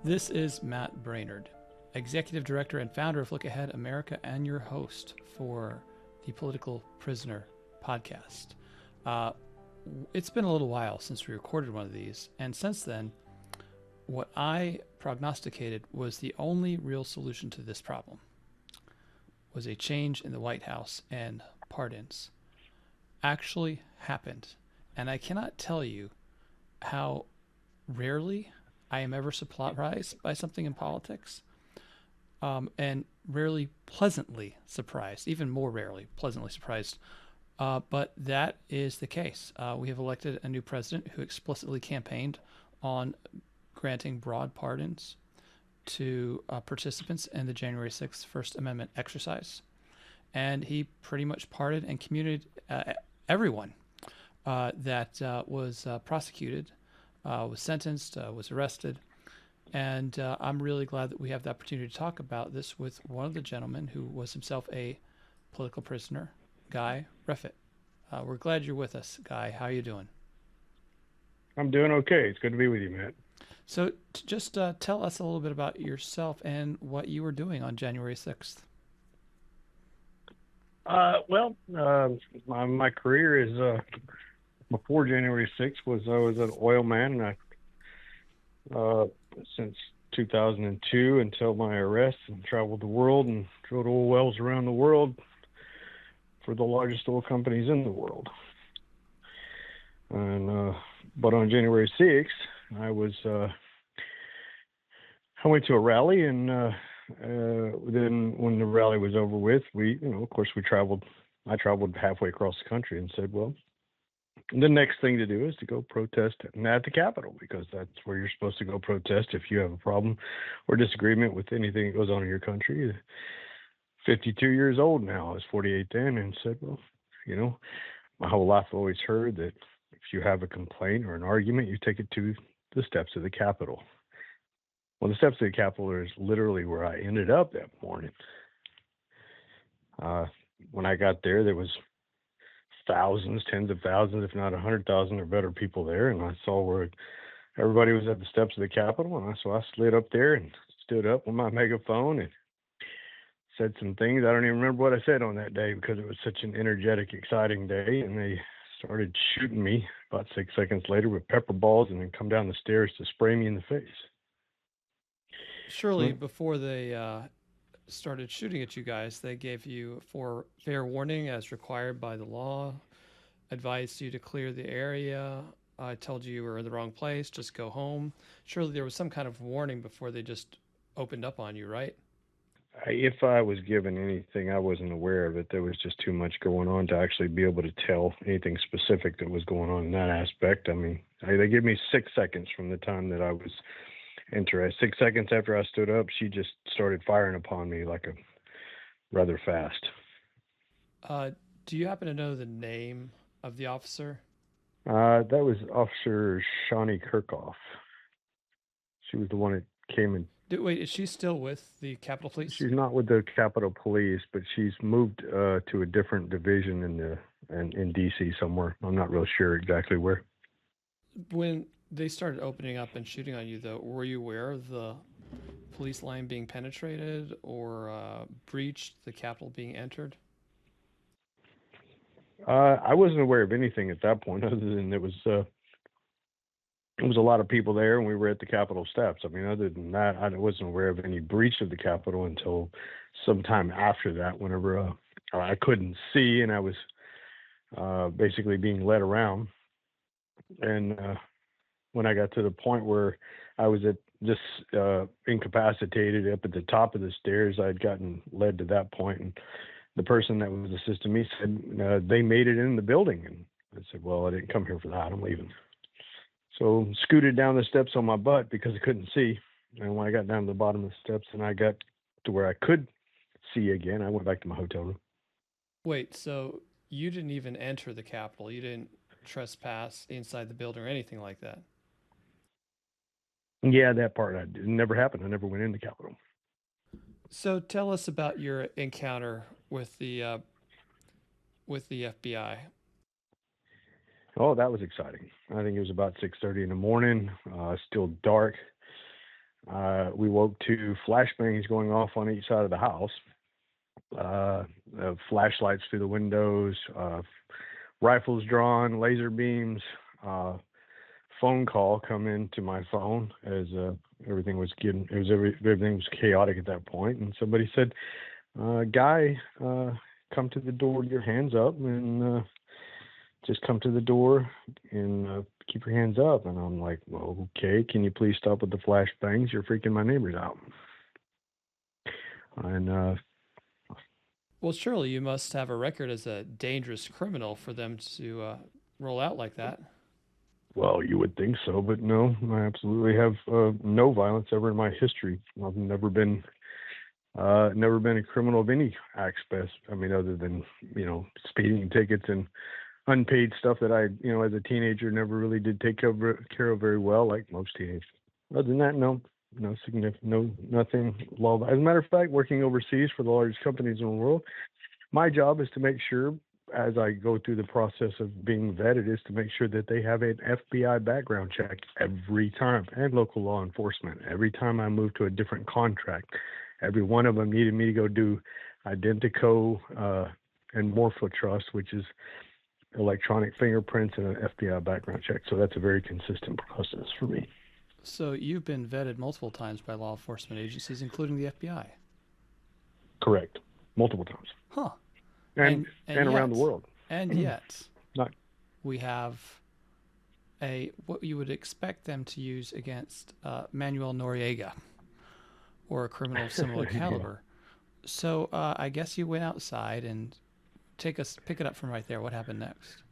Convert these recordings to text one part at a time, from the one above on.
This is Matt Brainerd, Executive Director and founder of Look Ahead America, and your host for the Political Prisoner podcast. It's been a little while since we recorded one of these, and since then, what I prognosticated was the only real solution to this problem was a change in the White House, and pardons actually happened. And I cannot tell you how rarely I am ever surprised by something in politics, and rarely pleasantly surprised, even more rarely pleasantly surprised. But that is the case. We have elected a new president who explicitly campaigned on granting broad pardons to participants in the January 6th First Amendment exercise. And he pretty much pardoned and commuted everyone that was prosecuted, was sentenced, was arrested. And I'm really glad that we have the opportunity to talk about this with one of the gentlemen who was himself a political prisoner, Guy Reffitt. We're glad you're with us, Guy. How are you doing? I'm doing okay. It's good to be with you, Matt. So just tell us a little bit about yourself and what you were doing on January 6th. My career is before January 6th I was an oil man since 2002 until my arrest, and traveled the world and drilled oil wells around the world for the largest oil companies in the world. And but on January 6th, I went to a rally, and then when the rally was over with, I traveled halfway across the country and said, well, the next thing to do is to go protest at the Capitol, because that's where you're supposed to go protest if you have a problem or disagreement with anything that goes on in your country. 52 years old now, I was 48 then, and said, well, my whole life I've always heard that if you have a complaint or an argument, you take it to the steps of the Capitol. Well, the steps of the Capitol is literally where I ended up that morning. When I got there was thousands, tens of thousands, if not 100,000 or better people there, and I saw where everybody was at the steps of the Capitol, and so I slid up there and stood up with my megaphone and said some things. I don't even remember what I said on that day, because it was such an energetic, exciting day, and they started shooting me about 6 seconds later with pepper balls, and then come down the stairs to spray me in the face. Surely before they started shooting at you guys, they gave you fair warning as required by the law, advised you to clear the area, told you were in the wrong place, just go home. Surely there was some kind of warning before they just opened up on you, right? If I was given anything, I wasn't aware of it. There was just too much going on to actually be able to tell anything specific that was going on in that aspect. I mean, they gave me 6 seconds from the time that I was interested. 6 seconds after I stood up, she just started firing upon me rather fast. Do you happen to know the name of the officer? That was Officer Shawnee Kirkhoff. She was the one that came and... Wait, is she still with the Capitol Police? She's not with the Capitol Police, but she's moved to a different division in D.C. somewhere. I'm not real sure exactly where. When they started opening up and shooting on you, though, were you aware of the police line being penetrated or breached, the Capitol being entered? I wasn't aware of anything at that point, other than there was a lot of people there, and we were at the Capitol steps. I mean, other than that, I wasn't aware of any breach of the Capitol until sometime after that, whenever I couldn't see, and I was basically being led around. And when I got to the point where I was incapacitated up at the top of the stairs, I'd gotten led to that point, and the person that was assisting me said they made it in the building. And I said, well, I didn't come here for that. I'm leaving. So scooted down the steps on my butt because I couldn't see. And when I got down to the bottom of the steps and I got to where I could see again, I went back to my hotel room. Wait, so you didn't even enter the Capitol? You didn't trespass inside the building or anything like that? Yeah, that part it never happened. I never went in the Capitol. So tell us about your encounter with the FBI. Oh, that was exciting. I think it was about 6:30 in the morning, still dark. We woke to flashbangs going off on each side of the house, flashlights through the windows, rifles drawn, laser beams, phone call come into my phone as everything was everything was chaotic at that point, and somebody said, "Guy, come to the door with your hands up, and just come to the door and keep your hands up." And I'm like, "Well, okay, can you please stop with the flashbangs? You're freaking my neighbors out." And Well, surely you must have a record as a dangerous criminal for them to roll out like that. well, you would think so, but no, I absolutely have no violence ever in my history. I've never been a criminal of any aspect. I mean, other than speeding tickets and unpaid stuff that I, as a teenager, never really did take care of very well, like most teenagers. Other than that, no significant, nothing. Law. As a matter of fact, working overseas for the largest companies in the world, my job is to make sure, as I go through the process of being vetted, is to make sure that they have an FBI background check every time, and local law enforcement. Every time I move to a different contract, every one of them needed me to go do Identico and Morphotrust, which is electronic fingerprints and an FBI background check. So that's a very consistent process for me. So you've been vetted multiple times by law enforcement agencies, including the FBI. Correct. Multiple times. Huh. And yet, around the world. And yet, Not. we have what you would expect them to use against Manuel Noriega or a criminal of similar caliber. Yeah. So I guess you went outside and pick it up from right there. What happened next?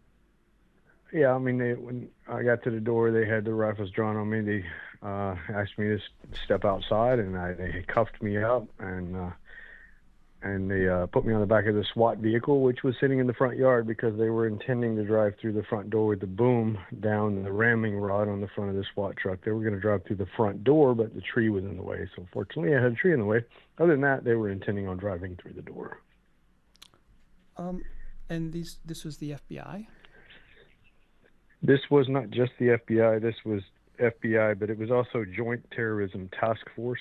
Yeah, I mean, when I got to the door, they had the rifles drawn on me. They asked me to step outside, and they cuffed me up, and they put me on the back of the SWAT vehicle, which was sitting in the front yard because they were intending to drive through the front door with the boom down the ramming rod on the front of the SWAT truck. They were going to drive through the front door, but the tree was in the way. So fortunately, I had a tree in the way. Other than that, they were intending on driving through the door. And this was the FBI? This was not just the FBI. This was FBI, but it was also Joint Terrorism Task Force.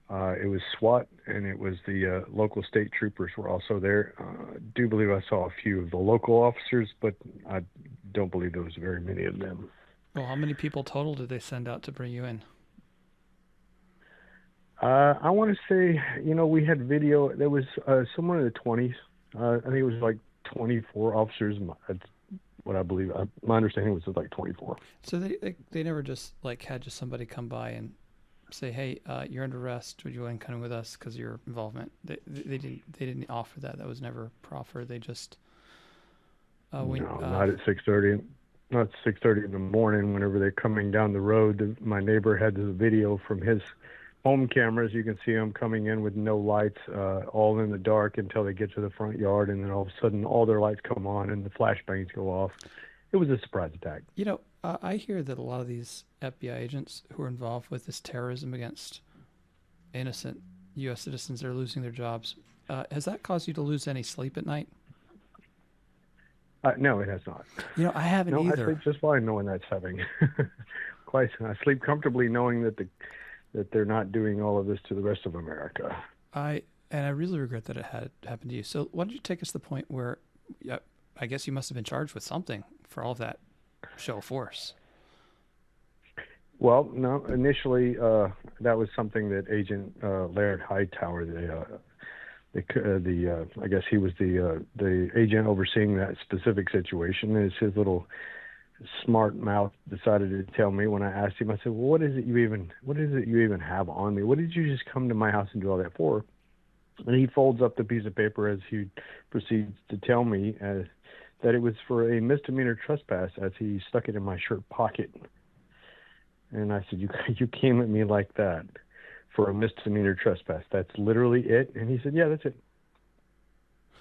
It was SWAT, and it was the local state troopers were also there. I do believe I saw a few of the local officers, but I don't believe there was very many of them. Well, how many people total did they send out to bring you in? I want to say, we had video. There was somewhere in the 20s. I think it was like 24 officers. What I believe, my understanding was like 24. So they never just had just somebody come by and say, "Hey, you're under arrest. Would you mind coming with us because of your involvement?" They didn't offer that. That was never proffered. They just not at 6:30. Not 6:30 in the morning. Whenever they're coming down the road, my neighbor had this video from his home cameras. You can see them coming in with no lights, all in the dark until they get to the front yard, and then all of a sudden, all their lights come on and the flashbangs go off. It was a surprise attack. I hear that a lot of these FBI agents who are involved with this terrorism against innocent U.S. citizens are losing their jobs. Has that caused you to lose any sleep at night? No, it has not. I haven't either. I sleep just fine knowing that's happening. I sleep comfortably knowing that they're not doing all of this to the rest of America. I really regret that it had happened to you. So why don't you take us to the point where I guess you must have been charged with something for all of that show of force. Well, no, initially that was something that Agent Laird Hightower, I guess he was the agent overseeing that specific situation. Is his little smart mouth decided to tell me when I asked him. I said, "Well, what is it you even have on me? What did you just come to my house and do all that for?" And he folds up the piece of paper as he proceeds to tell me that it was for a misdemeanor trespass, as he stuck it in my shirt pocket. And I said, "You came at me like that for a misdemeanor trespass. That's literally it?" And he said, "Yeah, that's it."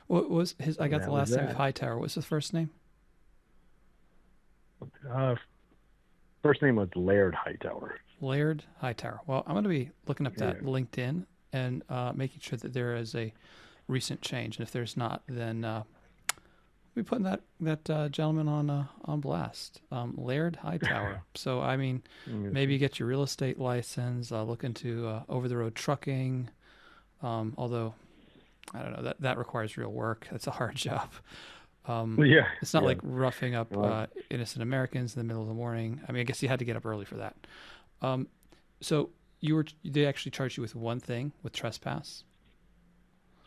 What was his? I got the last name of Hightower. What's his first name? First name was Laird Hightower. Laird Hightower. Well, I'm going to be looking up that LinkedIn and making sure that there is a recent change. And if there's not, then We putting that gentleman on blast, Laird Hightower. So I mean, Yes, maybe get your real estate license, look into over the road trucking. Although I don't know that requires real work. That's a hard job. yeah, It's not yeah. like roughing up Well, innocent Americans in the middle of the morning. I mean, I guess you had to get up early for that. Um, so they actually charged you with one thing with trespass.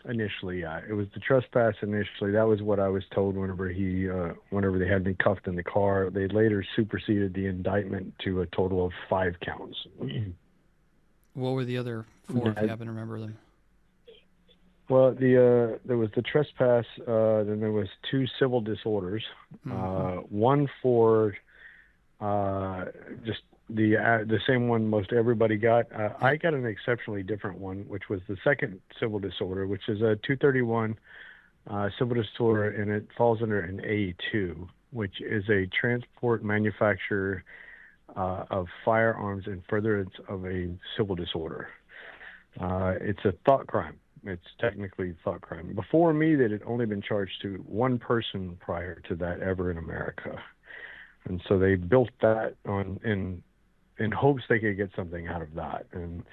initially, yeah, it was the trespass. Initially, that was what I was told whenever they had me cuffed in the car. They later superseded the indictment to a total of 5 counts. What were the other four, if you happen to remember them? Well, there was the trespass. Then there was 2 civil disorders. One for just the same one most everybody got. I got an exceptionally different one, which was the second civil disorder, which is a 231 civil disorder, and it falls under an A2, which is a transport manufacture of firearms in furtherance of a civil disorder. It's a thought crime. It's technically thought crime. Before me, that had only been charged to one person prior to that ever in America, and so they built that in hopes they could get something out of that. And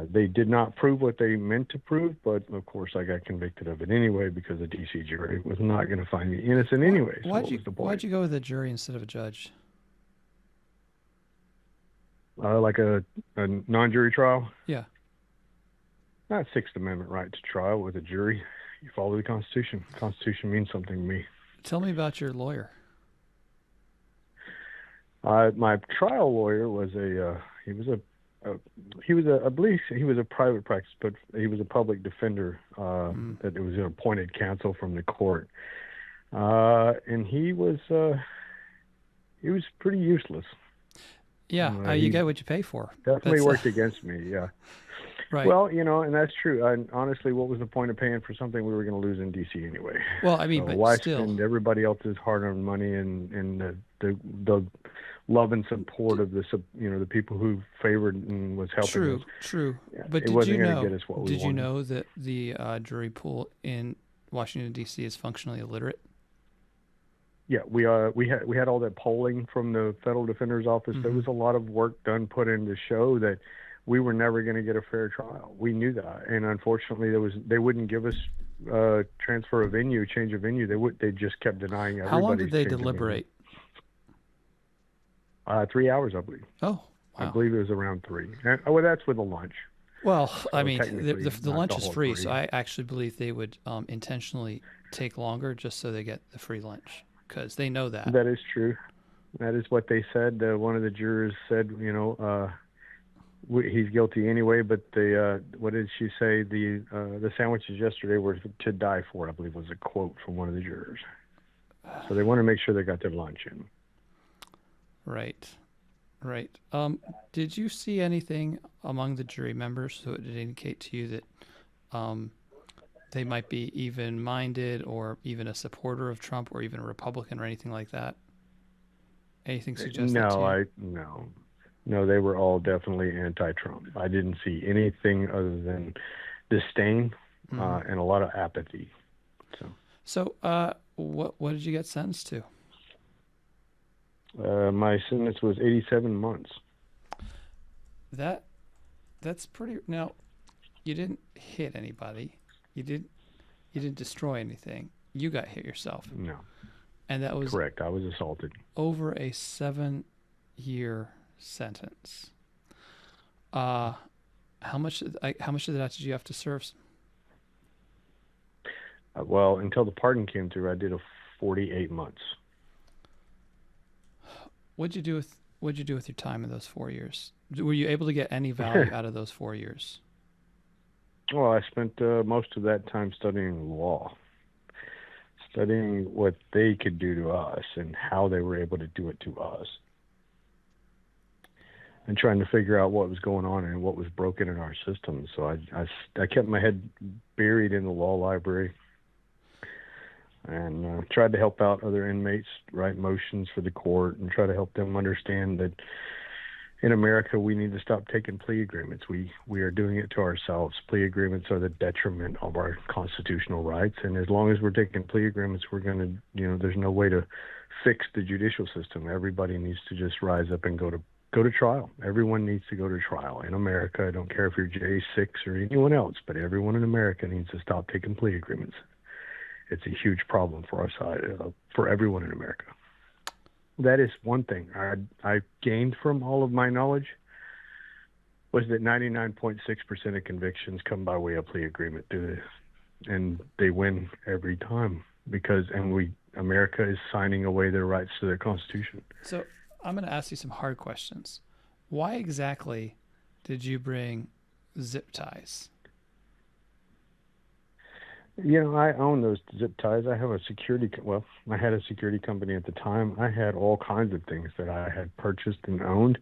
they did not prove what they meant to prove, but of course I got convicted of it anyway because the D.C. jury was not going to find me innocent anyway. So what was the point? Why'd you go with a jury instead of a judge? Like a non-jury trial? Yeah. Not Sixth Amendment right to trial with a jury. You follow the Constitution. The Constitution means something to me. Tell me about your lawyer. My trial lawyer was I believe he was a private practice, but he was a public defender that it was an appointed counsel from the court, and he was pretty useless. Yeah, you get what you pay for. Definitely worked against me. Yeah. Right. Well, and that's true. And honestly, what was the point of paying for something we were going to lose in D.C. anyway? Well, I mean, so but why still, spend everybody else's hard-earned money and the love and support of the people who favored and was helping us? True. Yeah, but it wasn't going to get us what we wanted. Did you know that the jury pool in Washington D.C. is functionally illiterate? Yeah, we had all that polling from the Federal Defender's Office. Mm-hmm. There was a lot of work put in to show that we were never going to get a fair trial. We knew that, and unfortunately, they wouldn't give us transfer of venue, change of venue. They just kept denying everybody. How long did they deliberate? 3 hours, I believe. Oh, wow. I believe it was around 3. Well, that's with a lunch. Well, so I mean, the lunch is free, so I actually believe they would intentionally take longer just so they get the free lunch because they know that. That is true. That is what they said. One of the jurors said, he's guilty anyway, but what did she say? The sandwiches yesterday were to die for, I believe was a quote from one of the jurors. So they want to make sure they got their lunch in. Right. Did you see anything among the jury members that would indicate to you that they might be even-minded or even a supporter of Trump or even a Republican or anything like that? Anything suggest that to you? No, they were all definitely anti-Trump. I didn't see anything other than disdain and a lot of apathy. So what did you get sentenced to? My sentence was 87 months. That's pretty. Now, you didn't hit anybody. You didn't destroy anything. You got hit yourself. No. And that was correct. I was assaulted. Over a 7-year sentence. How much of that did you have to serve? Well, until the pardon came through, I did 48 months. What'd you do with your time in those 4 years? Were you able to get any value out of those 4 years? Well, I spent most of that time studying law, studying what they could do to us and how they were able to do it to us, and trying to figure out what was going on and what was broken in our system. So I kept my head buried in the law library and tried to help out other inmates write motions for the court and try to help them understand that, in America, we need to stop taking plea agreements. We are doing it to ourselves. Plea agreements are the detriment of our constitutional rights, and as long as we're taking plea agreements, we're going to, there's no way to fix the judicial system. Everybody needs to just rise up and go to trial. Everyone needs to go to trial in America. I don't care if you're J6 or anyone else, but everyone in America needs to stop taking plea agreements. It's a huge problem for our side, for everyone in America. That is one thing I gained from all of my knowledge, was that 99.6% of convictions come by way of plea agreement, and they win every time because America is signing away their rights to their Constitution. So I'm going to ask you some hard questions. Why exactly did you bring zip ties? I own those zip ties. I have I had a security company at the time. I had all kinds of things that I had purchased and owned,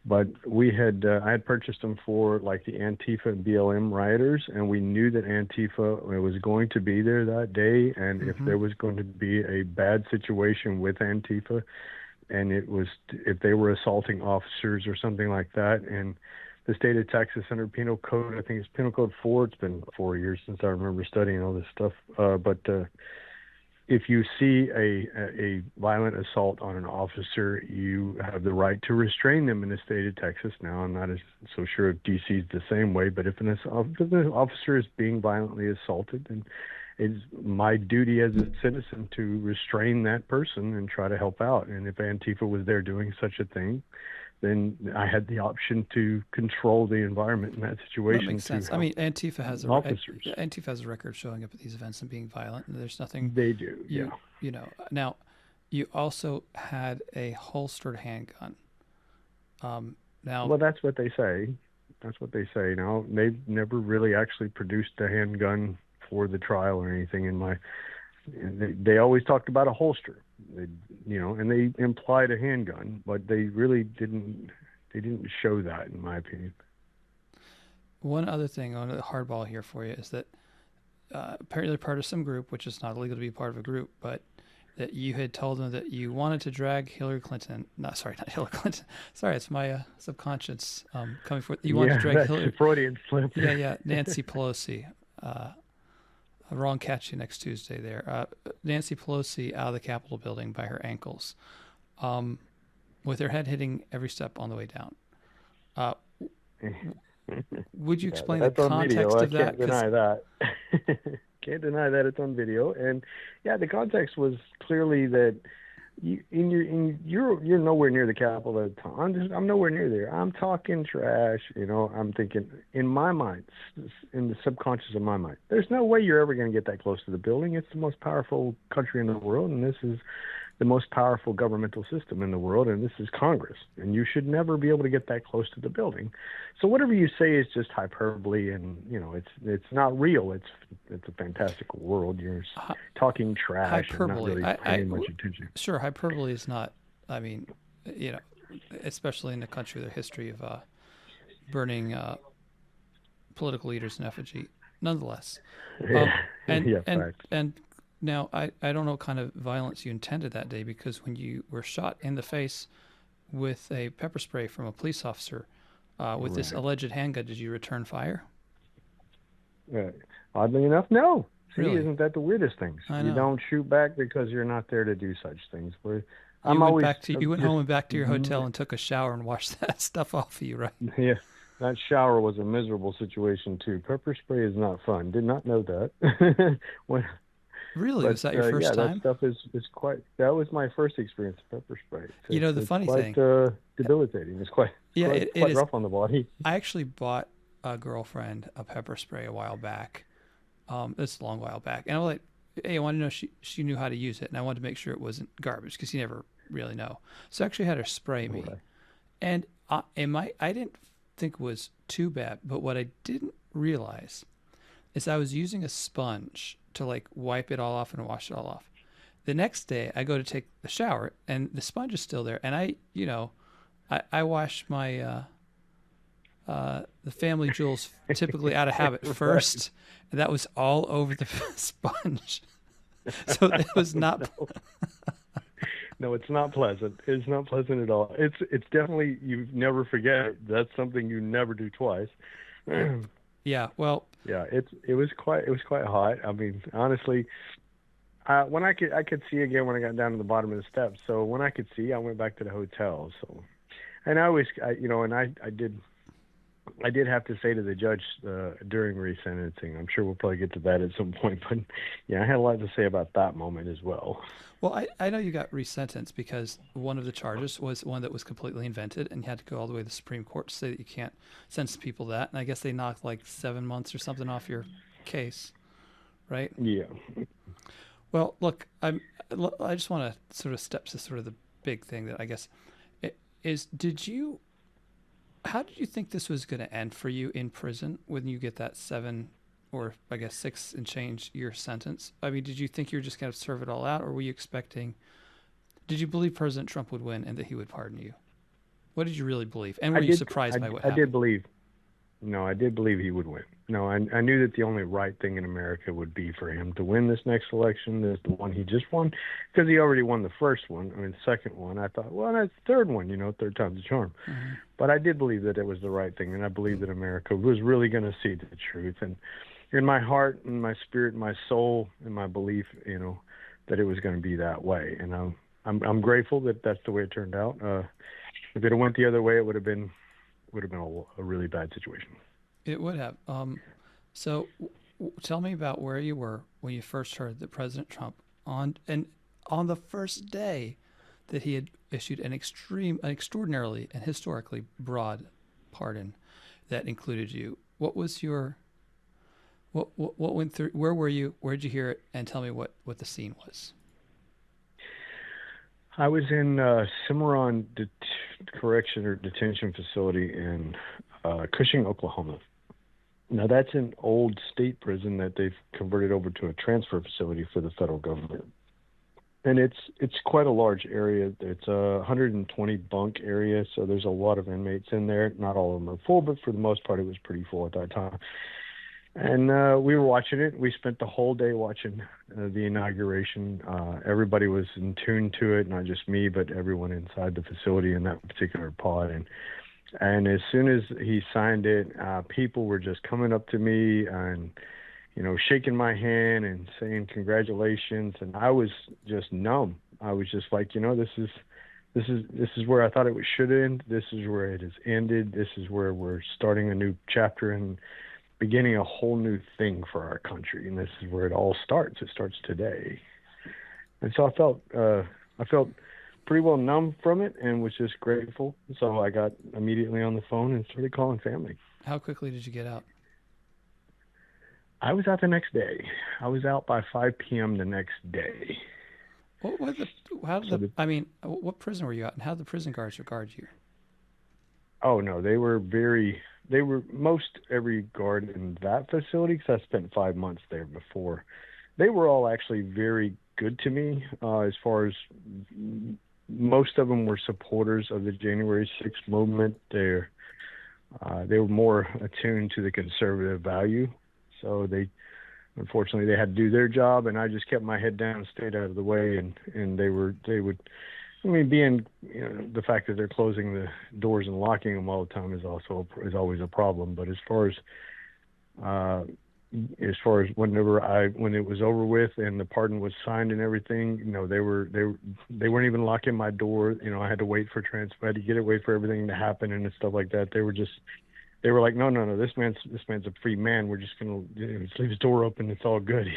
but I had purchased them for like the Antifa and BLM rioters, and we knew that Antifa was going to be there that day, and if there was going to be a bad situation with Antifa, and if they were assaulting officers or something like that, and the state of Texas under Penal Code, I think it's Penal Code 4. It's been 4 years since I remember studying all this stuff. But if you see a violent assault on an officer, you have the right to restrain them in the state of Texas. Now, I'm not so sure if D.C. is the same way, but if an officer is being violently assaulted, then it's my duty as a citizen to restrain that person and try to help out. And if Antifa was there doing such a thing, then I had the option to control the environment in that situation. That makes sense. I mean, Antifa has a record showing up at these events and being violent, and there's nothing they do. Now, you also had a holstered handgun. Well, that's what they say. Now, they've never really actually produced a handgun for the trial or anything. They always talked about a holster. And they implied a handgun, but they really didn't show that, in my opinion. One other thing on the hardball here for you is that apparently part of some group, which is not illegal to be part of a group, but that you had told them that you wanted to drag Hillary Clinton. Not Hillary Clinton. Sorry, it's my subconscious coming forth. You wanted to drag Hillary. Freudian slip. Yeah, Nancy Pelosi. Wrong catch you next Tuesday there. Nancy Pelosi out of the Capitol building by her ankles, with her head hitting every step on the way down. Would you explain the context of that? I can't deny that. Can't deny that it's on video. And yeah, the context was clearly that you're nowhere near the Capitol at the time. I'm nowhere near there. I'm talking trash. I'm thinking in my mind, in the subconscious of my mind, there's no way you're ever going to get that close to the building. It's the most powerful country in the world, and this is the most powerful governmental system in the world, and this is Congress, and you should never be able to get that close to the building. So whatever you say is just hyperbole, and it's not real. It's a fantastical world. You're talking trash and not really paying much attention. Sure, hyperbole is not. I mean, especially in a country with a history of burning political leaders in effigy. Nonetheless, and now, I don't know what kind of violence you intended that day, because when you were shot in the face with a pepper spray from a police officer with this alleged handgun, did you return fire? Oddly enough, no. See, Really? Isn't that the weirdest thing? You don't shoot back because you're not there to do such things. You went home and back to your hotel and took a shower and washed that stuff off of you, right? Yeah. That shower was a miserable situation, too. Pepper spray is not fun. Did not know that. Really? Was that your first time? That stuff is that was my first experience of pepper spray. The funny thing. It's debilitating. It's quite rough on the body. I actually bought a girlfriend a pepper spray a while back. This is a long while back. And I was like, hey, I wanted to know she knew how to use it. And I wanted to make sure it wasn't garbage, because you never really know. So I actually had her spray me. Okay. And I didn't think it was too bad. But what I didn't realize is I was using a sponge to wipe it all off and wash it all off. The next day I go to take the shower and the sponge is still there. And I wash my, the family jewels typically out of habit first. And that was all over the sponge. So it was not. No, it's not pleasant. It's not pleasant at all. It's definitely you never forget it. That's something you never do twice. Yeah. Yeah, Yeah. Well, it was quite hot. I mean, honestly, when I could see again when I got down to the bottom of the steps. So when I could see, I went back to the hotel. So and I always, and I did have to say to the judge during resentencing. I'm sure we'll probably get to that at some point, but yeah, I had a lot to say about that moment as well. well, I know you got resentenced because one of the charges was one that was completely invented, and you had to go all the way to the Supreme Court to say that you can't sentence people that. And I guess they knocked like 7 months or something off your case, right? Yeah. Well, look, I just want to sort of step to sort of the big thing that I guess is did you how did you think this was going to end for you in prison when you get that 7 or I guess 6 and change year sentence? I mean, did you think you were just going to serve it all out, or were you expecting? Did you believe President Trump would win and that he would pardon you? What did you really believe? And I were you did. surprised by what I did happened? believe. No, I did believe he would win. No, I knew that the only right thing in America would be for him to win this next election. This the one he just won, because he already won the first one. I mean, the second one. I thought, well, that's the third one. Third time's a charm. Hmm. But I did believe that it was the right thing, and I believe that America was really going to see the truth. And in my heart, and my spirit, my soul, and my belief, that it was going to be that way. And I'm grateful that that's the way it turned out. If it had went the other way, it would have been a really bad situation. It would have. So tell me about where you were when you first heard that President Trump on the first day that he had issued an extraordinarily and historically broad pardon that included you. What was your what went through? Where were you? Where did you hear it? And tell me what the scene was. I was in Cimarron Correction or Detention Facility in Cushing, Oklahoma. Now that's an old state prison that they've converted over to a transfer facility for the federal government, and it's quite a large area. It's a 120 bunk area, so there's a lot of inmates in there. Not all of them are full, but for the most part, it was pretty full at that time. And we were watching it. We spent the whole day watching the inauguration. Everybody was in tune to it, not just me, but everyone inside the facility in that particular pod. And as soon as he signed it, people were just coming up to me and, shaking my hand and saying congratulations. And I was just numb. I was just like, this is where I thought it should end. This is where it has ended. This is where we're starting a new chapter and beginning a whole new thing for our country. And this is where it all starts. It starts today. And so I felt pretty well numb from it and was just grateful. So I got immediately on the phone and started calling family. How quickly did you get out? I was out the next day. I was out by 5 p.m. the next day. What was the how did So the I mean, what prison were you at, and how did the prison guards regard you? oh no, they were most every guard in that facility, because I spent 5 months there before. They were all actually very good to me, as far as most of them were supporters of the January 6th movement. They were more attuned to the conservative value. So unfortunately, they had to do their job, and I just kept my head down, stayed out of the way, and they would. I mean, being the fact that they're closing the doors and locking them all the time is always a problem. But uh, as far as when it was over with and the pardon was signed and everything, they weren't even locking my door. I had to wait for transfer. I had to wait for everything to happen and stuff like that. They were like, no, this man's a free man. We're just gonna just leave his door open. It's all good.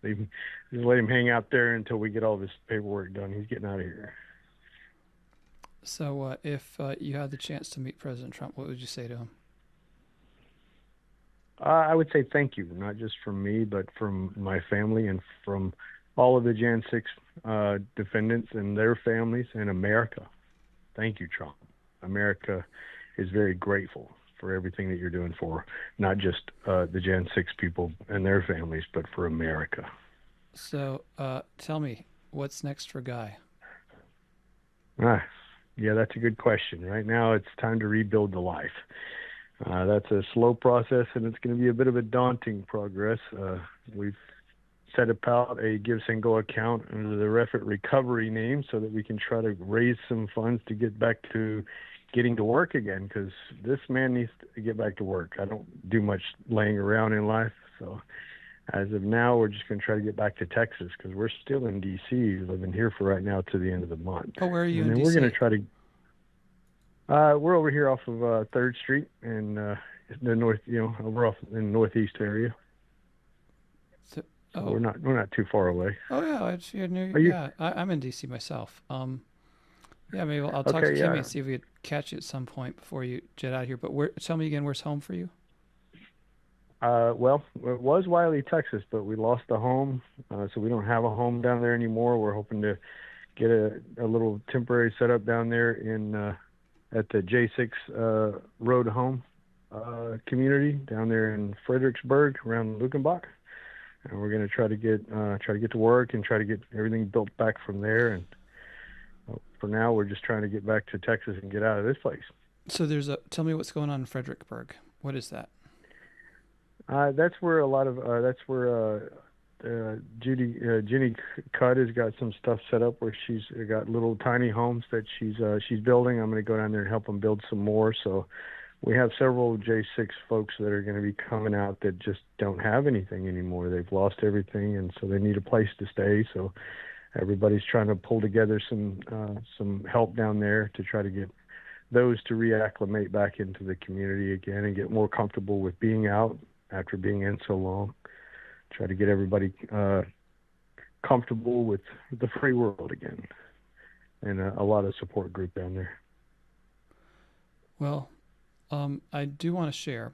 Just let him hang out there until we get all this paperwork done. He's getting out of here. So, if you had the chance to meet President Trump, what would you say to him? I would say thank you, not just from me, but from my family and from all of the Jan 6 defendants and their families in America. Thank you, Trump. America is very grateful for everything that you're doing for not just the Jan 6 people and their families, but for America. So, tell me, what's next for Guy? Ah, yeah, that's a good question. Right now, it's time to rebuild the life. That's a slow process, and it's going to be a bit of a daunting progress. We've set up a Give Send Go account under the Reffitt Recovery name so that we can try to raise some funds to get back to getting to work again, because this man needs to get back to work. I don't do much laying around in life, so as of now, we're just going to try to get back to Texas because we're still in D.C., living here for right now to the end of the month. Oh, where are you and in then D.C.? We're going to try to. We're over here off of 3rd Street in the north, over off in the northeast area. So, So we're not too far away. Oh yeah, I'm in DC myself. Yeah, maybe I'll talk to Kimmy and see if we could catch you at some point before you jet out here. But tell me again, where's home for you? Well, it was Wiley, Texas, but we lost the home, so we don't have a home down there anymore. We're hoping to get a little temporary setup down there in at the J6 Road Home community down there in Fredericksburg around Lukenbach. And we're going to try to get to work and try to get everything built back from there. And for now, we're just trying to get back to Texas and get out of this place. So tell me what's going on in Fredericksburg. What is that? That's where Jenny Cutt has got some stuff set up where she's got little tiny homes that she's building. I'm going to go down there and help them build some more. So we have several J6 folks that are going to be coming out that just don't have anything anymore. They've lost everything, and so they need a place to stay. So everybody's trying to pull together some help down there to try to get those to reacclimate back into the community again and get more comfortable with being out after being in so long. Try to get everybody comfortable with the free world again, and a lot of support group down there. Well, I do want to share,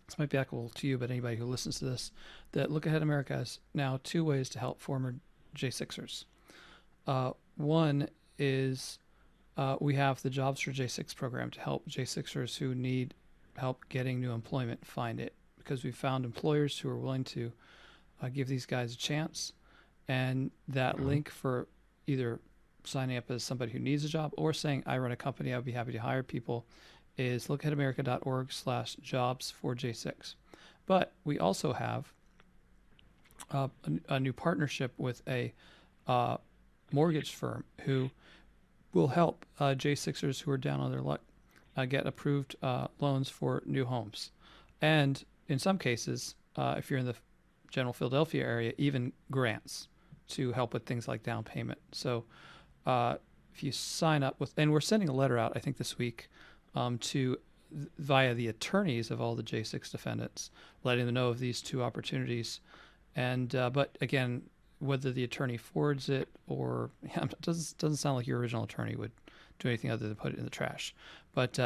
this might be applicable to you, but anybody who listens to this, that Look Ahead America has now 2 ways to help former J6ers. One is we have the Jobs for J6 program to help J6ers who need help getting new employment find it, because we found employers who are willing to give these guys a chance. And that link for either signing up as somebody who needs a job or saying, I run a company, I would be happy to hire people, is lookaheadamerica.org/jobs4j6. But we also have a new partnership with a mortgage firm who will help J6ers who are down on their luck get approved loans for new homes. And in some cases, if you're in the general Philadelphia area, even grants to help with things like down payment. So if you sign up with, and we're sending a letter out, I think this week, via the attorneys of all the J6 defendants, letting them know of these 2 opportunities. And but again, whether the attorney forwards it or it doesn't sound like your original attorney would do anything other than put it in the trash. But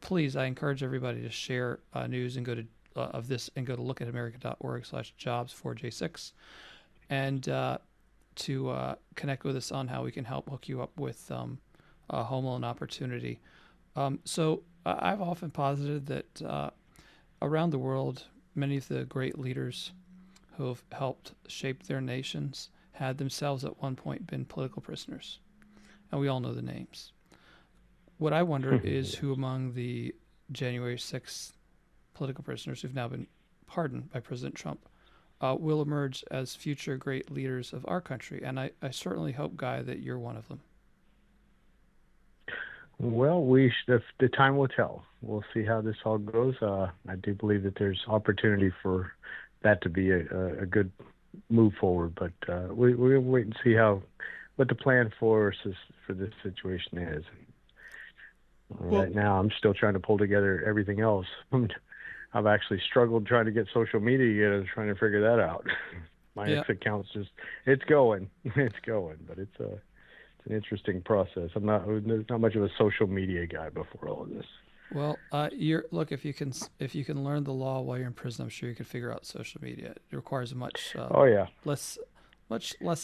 please, I encourage everybody to share news and go to of this and go to lookaheadamerica.org/jobs4j6 and to connect with us on how we can help hook you up with a home loan opportunity. So I've often posited that around the world, many of the great leaders who have helped shape their nations had themselves at one point been political prisoners. And we all know the names. What I wonder is who among the January 6th political prisoners who've now been pardoned by President Trump will emerge as future great leaders of our country. And I certainly hope, Guy, that you're one of them. Well, the time will tell. We'll see how this all goes. I do believe that there's opportunity for that to be a good move forward, but we'll wait and see what the plan for this situation is. Right now, I'm still trying to pull together everything else. I've actually struggled trying to get social media together, trying to figure that out. My X account's it's going, but it's an interesting process. There's not much of a social media guy before all of this. Well, if you can learn the law while you're in prison, I'm sure you can figure out social media. It requires much less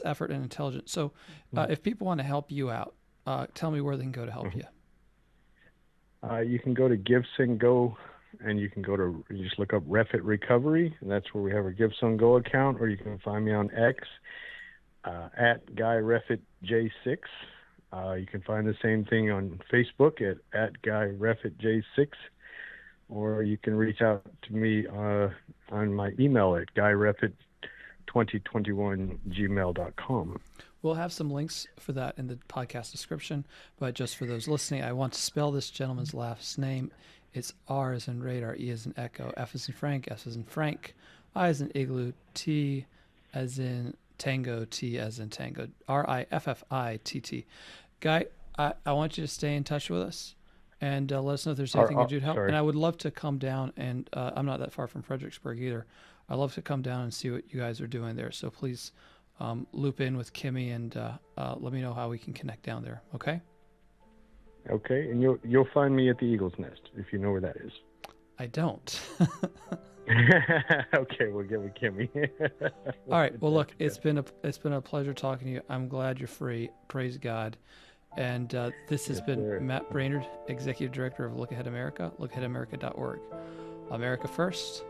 effort and intelligence. So, if people want to help you out, tell me where they can go to help you. You can go to Give Send Go, and you just look up Reffitt Recovery, and that's where we have our Give Send Go account. Or you can find me on X at Guy Reffitt J6. You can find the same thing on Facebook at Guy Reffitt J6, or you can reach out to me on my email at guyreffitt2021@gmail.com. We'll have some links for that in the podcast description, but just for those listening, I want to spell this gentleman's last name. It's R as in radar, E as in echo, F as in Frank, S as in Frank, I as in igloo, T as in tango, T as in tango, Riffitt. Guy, I want you to stay in touch with us and let us know if there's anything you do to help. Sorry. And I would love to come down, and I'm not that far from Fredericksburg either. I'd love to come down and see what you guys are doing there. So please loop in with Kimmy and let me know how we can connect down there. Okay? Okay, and you'll find me at the Eagle's Nest if you know where that is. I don't. Okay, we'll get with Kimmy. All right. Well, look, it's been a pleasure talking to you. I'm glad you're free. Praise God. And this has been Matt Brainerd, Executive Director of Look Ahead America, lookaheadamerica.org. America first,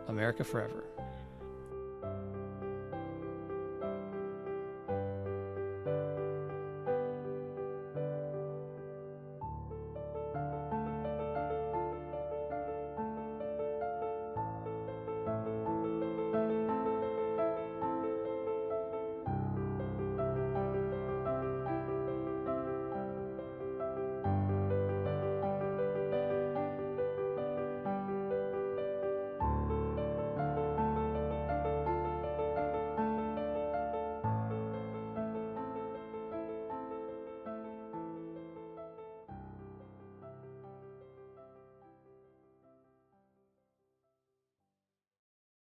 America forever.